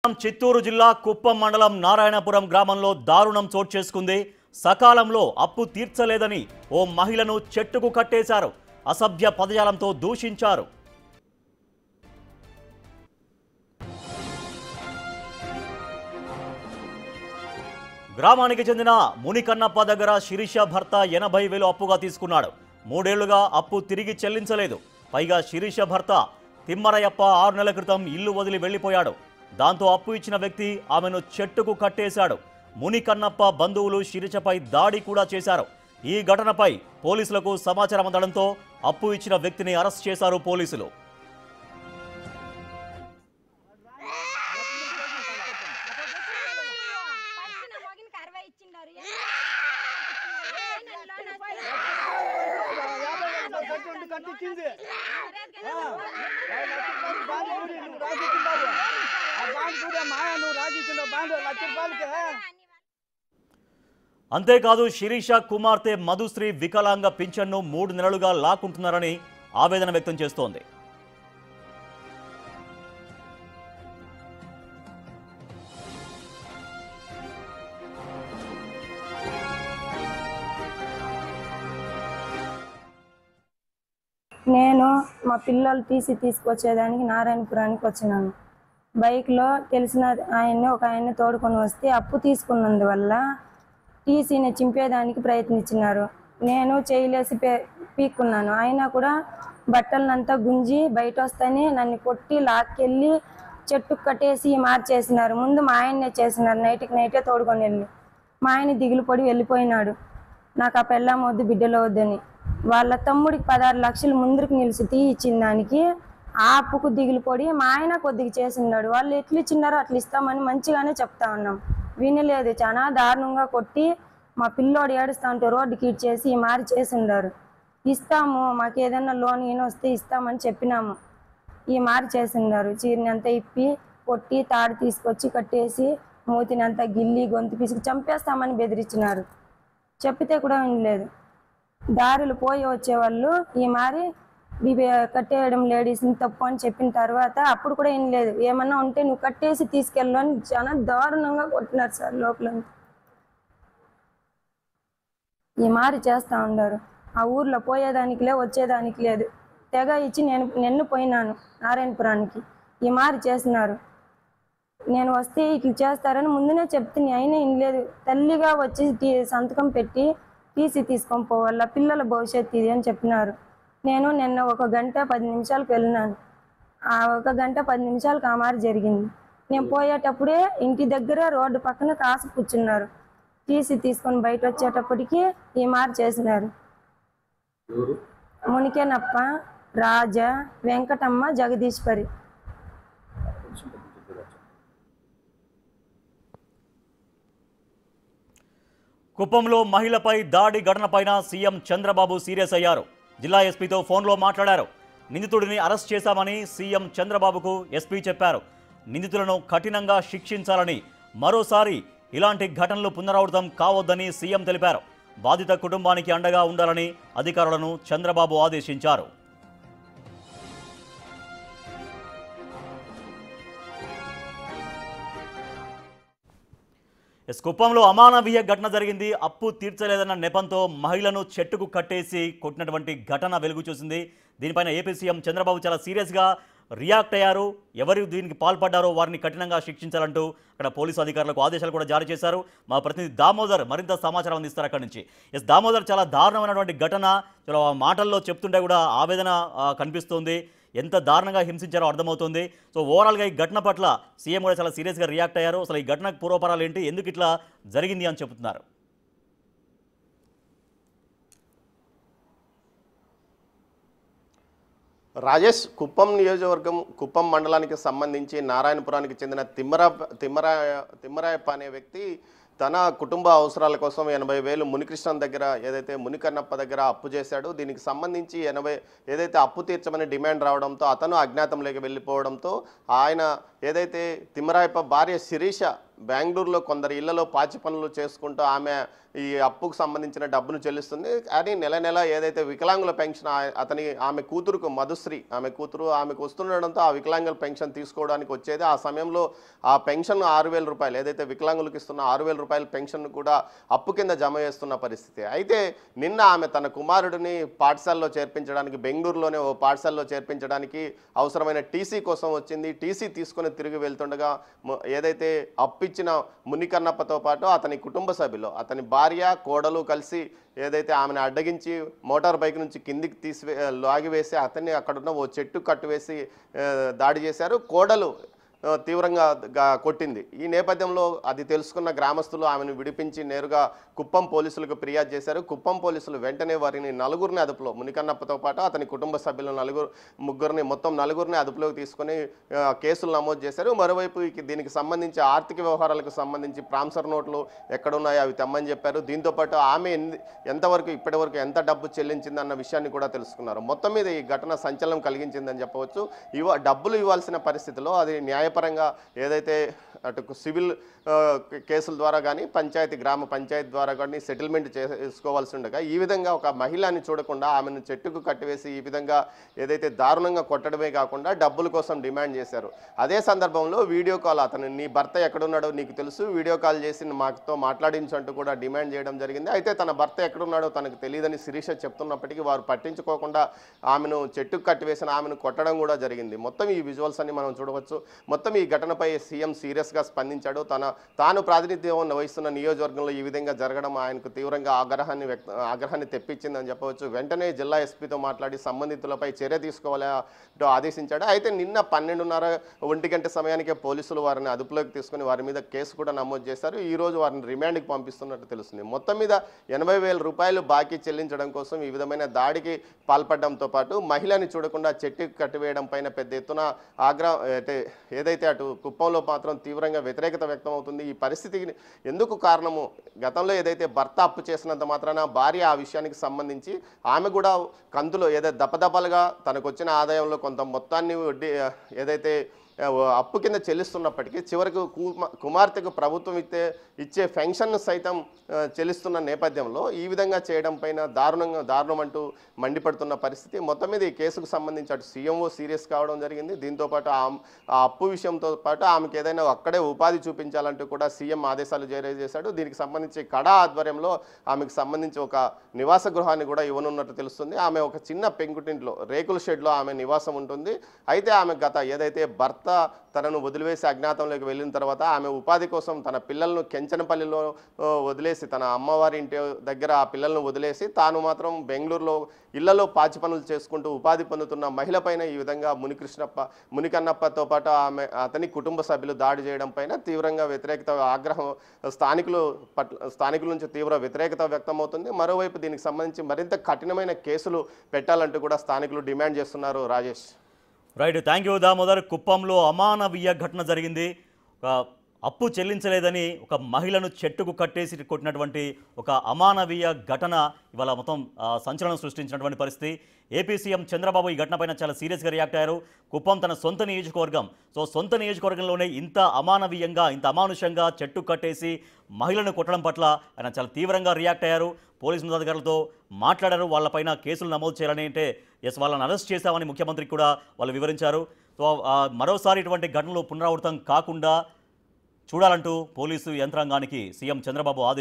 చిత్తూరు జిల్లా కుప్పం మండలం నారాయణపురం గ్రామంలో దారుణం చోటు చేసుకుంది. సకాలంలో అప్పు తీర్చలేదని ఓ మహిళను చెట్టుకు కట్టేశారు. అసభ్య పదజాలంతో దూషించారు. గ్రామానికి చెందిన మునికన్నప్ప దగ్గర శిరీష భర్త 80,000 అప్పుగా తీసుకున్నాడు. 3 ఏళ్లుగా అప్పు తిరిగి చెల్లించలేదు. పైగా శిరీష భర్త తిమ్మరయ్యప్ప 6 నెలల క్రితం ఇల్లు వదిలి వెళ్లిపోయాడు. దాంతో అప్పు ఇచ్చిన వ్యక్తి ఆమెను చెట్టుకు కట్టేశాడు. మునికన్నప్ప బంధువులు శిరీషపై దాడి కూడా చేశారు. ఈ ఘటనపై పోలీసులకు సమాచారం అందడంతో అప్పు ఇచ్చిన వ్యక్తిని అరెస్ట్ చేశారు పోలీసులు. అంతేకాదు శిరీష కుమార్తె మధుశ్రీ వికలాంగ పింఛన్ను 3 నెలలుగా లాక్కుంటున్నారని ఆవేదన వ్యక్తం చేస్తోంది. నేను మా పిల్లలు టీసీ తీసుకొచ్చేదానికి నారాయణపురానికి వచ్చినాను. బైక్లో తెలిసిన ఆయన్ని తోడుకొని వస్తే అప్పు తీసుకున్నందువల్ల టీసీని చింపేదానికి ప్రయత్నించినారు. నేను చేయలేసి పీక్కున్నాను. అయినా కూడా బట్టలనంతా గుంజి బయట వస్తేనే నన్ను కొట్టి లాక్కెళ్ళి చెట్టుకు కట్టేసి మార్చేసినారు. ముందు మా ఆయన్నే చేసినారు. నైటే తోడుకొని వెళ్ళి మా ఆయన దిగులు పడి వెళ్ళిపోయినాడు. నాకు ఆ పెళ్ళాం వద్దు బిడ్డలో వద్దని. వాళ్ళ తమ్ముడికి 16 లక్షలు ముందుకు నిలిచి ఇచ్చిన దానికి ఆ అప్పుకు దిగులు పడి మా ఆయన కొద్దిగా చేసినాడు. వాళ్ళు ఎట్లు ఇచ్చినారో అట్లా ఇస్తామని మంచిగానే చెప్తా ఉన్నాం. వినలేదు. చాలా దారుణంగా కొట్టి మా పిల్లోడు ఏడుస్తా ఉంటే రోడ్డుకి ఇచ్చేసి మారి చేసిండారు. ఇస్తాము, మాకు ఏదైనా లోన్ ఈయన వస్తే ఇస్తామని చెప్పినాము. ఈ మారి చేసిండారు. చీరని అంతా ఇప్పి కొట్టి తాడు తీసుకొచ్చి కట్టేసి మూతినంతా గిల్లి గొంతు పిసికి చంపేస్తామని బెదిరించినారు. చెప్పితే కూడా వినలేదు. దారులు పోయి వచ్చేవాళ్ళు ఈ మారి కట్టేయడం లేడీస్ని తప్పు అని చెప్పిన తర్వాత అప్పుడు కూడా ఏం లేదు. ఏమన్నా ఉంటే నువ్వు కట్టేసి తీసుకెళ్ళు అని చాలా దారుణంగా కొట్టినారు సార్. లోపల ఈ మారి చేస్తూ ఉన్నారు. ఆ ఊర్లో పోయేదానికి లేదు, వచ్చేదానికి లేదు. తెగ ఇచ్చి నిన్ను పోయినాను నారాయణపురానికి. ఈ మారి చేసినారు. నేను వస్తే ఇట్లా చేస్తారని ముందునే చెప్తే అయినా ఏం లేదు. తల్లిగా వచ్చి సంతకం పెట్టి టీసీ తీసుకొని పోవాల, పిల్లల భవిష్యత్తు ఇది అని చెప్పినారు. నేను నిన్న 1 గంట 10 నిమిషాలకు వెళ్ళినాను. ఆ 1 గంట 10 నిమిషాలకు ఆ మారి జరిగింది. నేను పోయేటప్పుడే ఇంటి దగ్గర రోడ్డు పక్కన కాసు కూర్చున్నారు. టీసీ తీసుకొని బయట వచ్చేటప్పటికి ఈ మారి చేసినారు. మునికేనప్ప, రాజా, వెంకటమ్మ, జగదీశ్వరి. కుప్పంలో మహిళపై దాడి ఘటనపైన సీఎం చంద్రబాబు సీరియస్ అయ్యారు. జిల్లా ఎస్పీతో ఫోన్లో మాట్లాడారు. నిందితుడిని అరెస్ట్ చేశామని సీఎం చంద్రబాబుకు ఎస్పీ చెప్పారు. నిందితులను కఠినంగా శిక్షించాలని, మరోసారి ఇలాంటి ఘటనలు పునరావృతం కావద్దని సీఎం తెలిపారు. బాధిత కుటుంబానికి అండగా ఉండాలని అధికారులను చంద్రబాబు ఆదేశించారు. కుప్పంలో అమానవీయ ఘటన జరిగింది. అప్పు తీర్చలేదన్న నెపంతో మహిళను చెట్టుకు కట్టేసి కొట్టినటువంటి ఘటన వెలుగు చూసింది. దీనిపైన ఏపీ సీఎం చంద్రబాబు చాలా సీరియస్గా రియాక్ట్ అయ్యారు. ఎవరు దీనికి పాల్పడ్డారో వారిని కఠినంగా శిక్షించాలంటూ అక్కడ పోలీసు అధికారులకు ఆదేశాలు కూడా జారీ చేశారు. మా ప్రతినిధి దామోదర్ మరింత సమాచారం అందిస్తారు అక్కడి నుంచి. దామోదర్, చాలా దారుణమైనటువంటి ఘటన. చాలా మాటల్లో చెప్తుంటే కూడా ఆవేదన కనిపిస్తుంది. ఎంత దారుణంగా హింసించారో అర్థమవుతుంది. సో ఓవరాల్గా ఈ ఘటన పట్ల సీఎం కూడా చాలా సీరియస్గా రియాక్ట్ అయ్యారు. అసలు ఈ ఘటనకు పూర్వపరాలు ఏంటి, ఎందుకు ఇట్లా జరిగింది అని చెబుతున్నారు? రాజేష్, కుప్పం నియోజకవర్గం కుప్పం మండలానికి సంబంధించి నారాయణపురానికి చెందిన తిమ్మరాయప్ప అనే వ్యక్తి తన కుటుంబ అవసరాల కోసం 80,000 మునికృష్ణ దగ్గర ఏదైతే మునికన్నప్ప దగ్గర అప్పు చేశాడు. దీనికి సంబంధించి ఏదైతే అప్పు తీర్చమని డిమాండ్ రావడంతో అతను అజ్ఞాతంలోకి వెళ్ళిపోవడంతో ఆయన ఏదైతే తిమ్మరాయప్ప భార్య శిరీష బెంగళూరులో కొందరు ఇళ్లలో పాచి పనులు చేసుకుంటూ ఆమె ఈ అప్పుకు సంబంధించిన డబ్బును చెల్లిస్తుంది. కానీ నెల నెల ఏదైతే వికలాంగుల పెన్షన్ ఆమె కూతురుకు మధుశ్రీ ఆమెకు వస్తుండడంతో ఆ వికలాంగుల పెన్షన్ తీసుకోవడానికి వచ్చేది. ఆ సమయంలో ఆ పెన్షన్ 6,000 రూపాయలు ఏదైతే వికలాంగులకు ఇస్తున్న 6,000 రూపాయల పెన్షన్ కూడా అప్పు కింద జమ చేస్తున్న పరిస్థితి. అయితే నిన్న ఆమె తన కుమారుడిని పాఠశాలలో చేర్పించడానికి బెంగళూరులోనే ఓ పాఠశాలలో చేర్పించడానికి అవసరమైన టీసీ కోసం వచ్చింది. టీసీ తీసుకొని తిరిగి వెళ్తుండగా ఏదైతే అప్పిచ్చిన మునికన్నప్పతో పాటు అతని కుటుంబ సభ్యులు అతని భార్య కోడలు కలిసి ఏదైతే ఆమెను అడ్డగించి మోటార్ బైక్ నుంచి కిందికి లాగివేసి అతన్ని అక్కడున్న ఓ చెట్టు కట్టువేసి దాడి చేశారు. కోడలు తీవ్రంగా కొట్టింది. ఈ నేపథ్యంలో అది తెలుసుకున్న గ్రామస్తులు ఆమెను విడిపించి నేరుగా కుప్పం పోలీసులకు ఫిర్యాదు చేశారు. కుప్పం పోలీసులు వెంటనే వారిని నలుగురిని అదుపులో మునికన్నప్పతో పాటు అతని కుటుంబ సభ్యులు మొత్తం నలుగురిని అదుపులోకి తీసుకొని కేసులు నమోదు చేశారు. మరోవైపు దీనికి సంబంధించి ఆర్థిక వ్యవహారాలకు సంబంధించి ప్రాంసర్ నోట్లు ఎక్కడున్నాయో అవి తెమ్మని చెప్పారు. దీంతోపాటు ఆమె ఎంతవరకు ఇప్పటివరకు ఎంత డబ్బు చెల్లించిందన్న విషయాన్ని కూడా తెలుసుకున్నారు. మొత్తం మీద ఈ ఘటన సంచలనం కలిగించిందని చెప్పవచ్చు. డబ్బులు ఇవ్వాల్సిన పరిస్థితిలో అది న్యాయపరంగా ఏదైతే అటు సివిల్ కేసుల ద్వారా కానీ గ్రామ పంచాయతీ ద్వారా కానీ సెటిల్మెంట్ చేసుకోవాల్సి ఉండగా ఈ విధంగా ఒక మహిళని చూడకుండా ఆమెను చెట్టుకు కట్టివేసి ఈ విధంగా ఏదైతే దారుణంగా కొట్టడమే కాకుండా డబ్బుల కోసం డిమాండ్ చేశారు. అదే సందర్భంలో వీడియో కాల్ నీ భర్త ఎక్కడున్నాడో నీకు తెలుసు, వీడియో కాల్ చేసి మాతో మాట్లాడించు అంటూ కూడా డిమాండ్ చేయడం జరిగింది. అయితే తన భర్త ఎక్కడున్నాడో తనకు తెలియదని శిరీష చెప్తున్నప్పటికీ వారు పట్టించుకోకుండా ఆమెను చెట్టుకు కట్టివేసిన ఆమెను కొట్టడం కూడా జరిగింది. మొత్తం ఈ విజువల్స్ అన్ని మనం చూడవచ్చు. మొత్తం ఈ ఘటనపై సీఎం సీరియస్గా స్పందించాడు. తాను ప్రాతినిధ్యం వహిస్తున్న నియోజకవర్గంలో ఈ విధంగా జరగడం ఆయనకు తీవ్రంగా ఆగ్రహాన్ని తెప్పించిందని చెప్పవచ్చు. వెంటనే జిల్లా ఎస్పీతో మాట్లాడి సంబంధితులపై చర్య తీసుకోవాలంటూ ఆదేశించాడు. అయితే నిన్న 12:30 సమయానికే పోలీసులు వారిని అదుపులోకి తీసుకుని వారి మీద కేసు కూడా నమోదు చేశారు. ఈ రోజు వారిని రిమాండ్కి పంపిస్తున్నట్టు తెలుస్తుంది. మొత్తం మీద 80,000 రూపాయలు బాకీ చెల్లించడం కోసం ఈ విధమైన దాడికి పాల్పడడంతో పాటు మహిళని చూడకుండా చెట్టుకు కట్టివేయడం పైన పెద్ద ఎత్తున ఏదైతే అటు కుప్పంలో మాత్రం తీవ్రంగా వ్యతిరేకత వ్యక్తం అవుతుంది. ఈ పరిస్థితికి ఎందుకు కారణము గతంలో ఏదైతే భర్త అప్పు చేసినంత మాత్రాన భార్య ఆ విషయానికి సంబంధించి ఆమె కూడా కంతులో ఏదైతే దపదపలుగా తనకు వచ్చిన ఆదాయంలో కొంత మొత్తాన్ని ఏదైతే అప్పు కింద చెల్లిస్తున్నప్పటికీ చివరకు కుమార్తెకు ప్రభుత్వం ఇచ్చే పెన్షన్ సైతం చెల్లిస్తున్న నేపథ్యంలో ఈ విధంగా చేయడం పైన దారుణం అంటూ మండిపడుతున్న పరిస్థితి. మొత్తం మీద ఈ కేసుకు సంబంధించి అటు సీఎంఓ సీరియస్ కావడం జరిగింది. దీంతోపాటు ఆ అప్పు విషయంతో పాటు ఆమెకు ఏదైనా అక్కడే ఉపాధి చూపించాలంటూ కూడా సీఎం ఆదేశాలు జారీ చేశాడు. దీనికి సంబంధించి కడా ఆధ్వర్యంలో ఆమెకు సంబంధించి ఒక నివాస గృహాన్ని కూడా ఇవ్వనున్నట్టు తెలుస్తుంది. ఆమె ఒక చిన్న పెంకుటింట్లో రేకుల షెడ్లో ఆమె నివాసం ఉంటుంది. అయితే ఆమె ఏదైతే భర్త తనను వదిలివేసి అజ్ఞాతంలోకి వెళ్ళిన తర్వాత ఆమె ఉపాధి కోసం తన పిల్లలను కెంచనపల్లిలో వదిలేసి తన అమ్మవారి ఇంటి దగ్గర ఆ పిల్లలను వదిలేసి తాను మాత్రం బెంగళూరులో ఇళ్లలో పాచి పనులు చేసుకుంటూ ఉపాధి పొందుతున్న మహిళ పైన ఈ విధంగా మునికన్నప్పతో పాటు అతని కుటుంబ సభ్యులు దాడి చేయడం పైన తీవ్రంగా ఆగ్రహం స్థానికుల నుంచి తీవ్ర వ్యతిరేకత వ్యక్తమవుతుంది. మరోవైపు దీనికి సంబంధించి మరింత కఠినమైన కేసులు పెట్టాలంటూ కూడా స్థానికులు డిమాండ్ చేస్తున్నారు. Rajesh. Right, thank you Damodar. కుప్పంలో అమానవీయ ఘటన జరిగింది. అప్పు చెల్లించలేదని ఒక మహిళను చెట్టుకు కట్టేసి కొట్టినటువంటి ఒక అమానవీయ ఘటన ఇవాళ మొత్తం సంచలనం సృష్టించినటువంటి పరిస్థితి. ఏపీ సీఎం చంద్రబాబు ఈ ఘటనపైన చాలా సీరియస్గా రియాక్ట్ అయ్యారు. కుప్పం తన సొంత నియోజకవర్గం. సొంత నియోజకవర్గంలోనే ఇంత అమానవీయంగా ఇంత అమానుషంగా చెట్టు కట్టేసి మహిళను కొట్టడం పట్ల ఆయన చాలా తీవ్రంగా రియాక్ట్ అయ్యారు. పోలీసు ఉన్నతాధికారులతో మాట్లాడారు. వాళ్ళపైన కేసులు నమోదు చేయాలని అంటే వాళ్ళని అరెస్ట్ చేశామని ముఖ్యమంత్రికి కూడా వాళ్ళు వివరించారు. మరోసారి ఇటువంటి ఘటనలు పునరావృతం కాకుండా చూడాలంటూ పోలీసు యంత్రాంగానికి సీఎం చంద్రబాబు ఆదేశించారు.